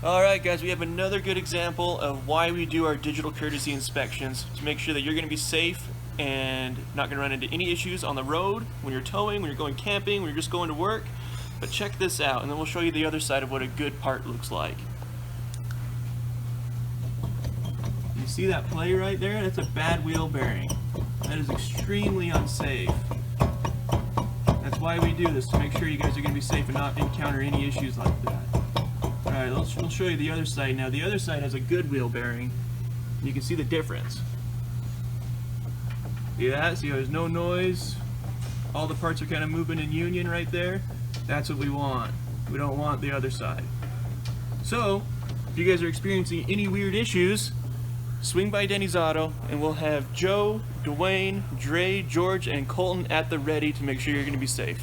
Alright guys, we have another good example of why we do our digital courtesy inspections to make sure that you're going to be safe and not going to run into any issues on the road when you're towing, when you're going camping, when you're just going to work. But check this out and then we'll show you the other side of what a good part looks like. You see that play right there? That's a bad wheel bearing. That is extremely unsafe. That's why we do this, to make sure you guys are going to be safe and not encounter any issues like that. Alright, we'll show you the other side now. The other side has a good wheel bearing. You can see the difference. See that? See how there's no noise? All the parts are kind of moving in union right there. That's what we want. We don't want the other side. So, if you guys are experiencing any weird issues, swing by Denny's Auto and we'll have Joe, Dwayne, Dre, George, and Colton at the ready to make sure you're going to be safe.